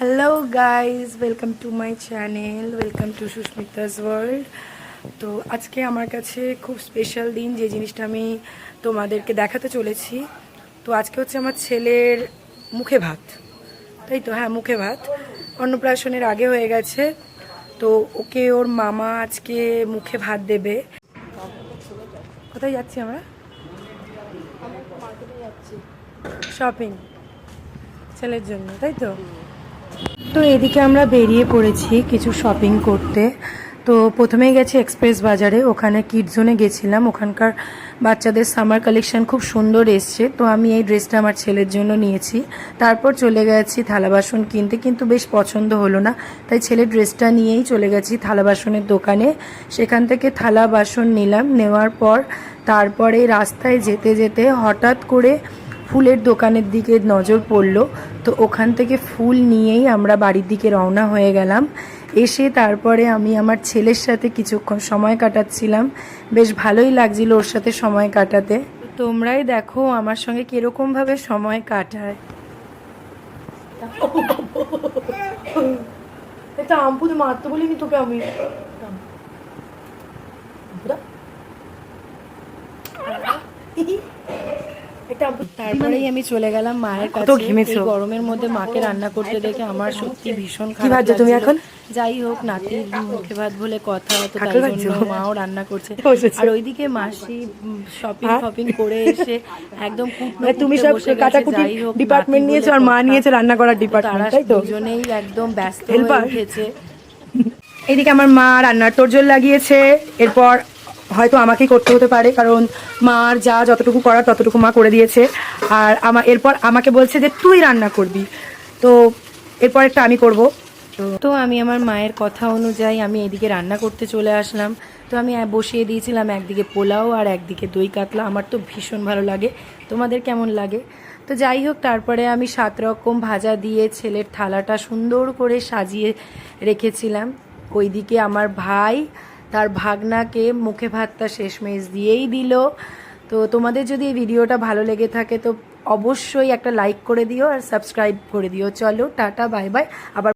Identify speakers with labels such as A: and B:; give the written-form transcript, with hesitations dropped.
A: Hello guys, welcome to my channel, welcome to Susmita's world. তো আজকে আমার কাছে খুব স্পেশাল দিন, যে জিনিসটা আমি তোমাদেরকে দেখাতে চলেছি। তো আজকে হচ্ছে আমার ছেলের মুখে ভাত, তাই তো? হ্যাঁ, মুখে ভাত। অন্নপ্রাশনের আগে হয়ে গেছে, তো ওকে ওর মামা আজকে মুখে ভাত দেবে। কোথায় যাচ্ছি আমরা? শপিং ছেলের জন্য, তাই তো? তো এদিকে আমরা বেরিয়ে পড়েছি কিছু শপিং করতে। তো প্রথমেই গেছি এক্সপ্রেস বাজারে, ওখানে কিড জোনে গেছিলাম। ওখানকার বাচ্চাদের সামার কালেকশন খুব সুন্দর এসছে, তো আমি এই ড্রেসটা আমার ছেলের জন্য নিয়েছি। তারপর চলে গেছি থালা বাসন কিনতে, কিন্তু বেশ পছন্দ হলো না, তাই ছেলের ড্রেসটা নিয়েই চলে গেছি থালা বাসনের দোকানে। সেখান থেকে থালা বাসন নিলাম, নেওয়ার পর তারপরে রাস্তায় যেতে যেতে হঠাৎ করে ফুলের দোকানের দিকে নজর পড়লো। তো ওখান থেকে ফুল নিয়েই আমরা বাড়ির দিকে রওনা হয়ে গেলাম। এসে তারপরে আমি আমার ছেলের সাথে কিছুক্ষণ সময় কাটাচ্ছিলাম, বেশ ভালোই লাগছিল ওর সাথে সময় কাটাতে। তোমরাই দেখো আমার সঙ্গে কিরকমভাবে সময় কাটায়। এটা আমপুদ মারতে বলিনি তোকে আমি। তারপরেই আমি চলে গেলাম মায়ের কাছে। এই গরমের মধ্যে মাকে রান্না করতে দেখে আমার সত্যি ভীষণ খারাপ লাগছিল। তুমি এখন যাই হোক, নাতির মুখে ভাত বলে কথা, তো তাই জন্য মাও রান্না করছে। আর ওইদিকে মাসি শপিং করে এসে একদম তুমি সব কাটাকুটি ডিপার্টমেন্ট নিয়েছো আর মা নিয়েছে রান্না করার ডিপার্টমেন্ট, তাই তো? দুজনেই একদম ব্যস্ত হয়ে উঠেছে। এদিকে আমার মা রান্নার তোড়জোড় লাগিয়েছে। এরপর হয়তো আমাকেই করতে হতে পারে, কারণ মার যা যতটুকু করার ততটুকু মা করে দিয়েছে। আর এরপর আমাকে বলছে যে তুই রান্না করবি, তো এরপর একটা আমি করব। তো আমি আমার মায়ের কথা অনুযায়ী আমি এদিকে রান্না করতে চলে আসলাম। তো আমি বসিয়ে দিয়েছিলাম একদিকে পোলাও আর একদিকে দই কাতলা। আমার তো ভীষণ ভালো লাগে, তোমাদের কেমন লাগে? তো যাই হোক, তারপরে আমি 7 রকম ভাজা দিয়ে ছেলের থালাটা সুন্দর করে সাজিয়ে রেখেছিলাম। ওইদিকে আমার ভাই তার ভাগনাকে মুখে ভাতটা শেষমেশ দিয়েই দিল। তো তোমাদের যদি এই ভিডিওটা ভালো লেগে থাকে তো অবশ্যই একটা লাইক করে দিও আর সাবস্ক্রাইব করে দিও। চলো টাটা, বাই বাই। আবার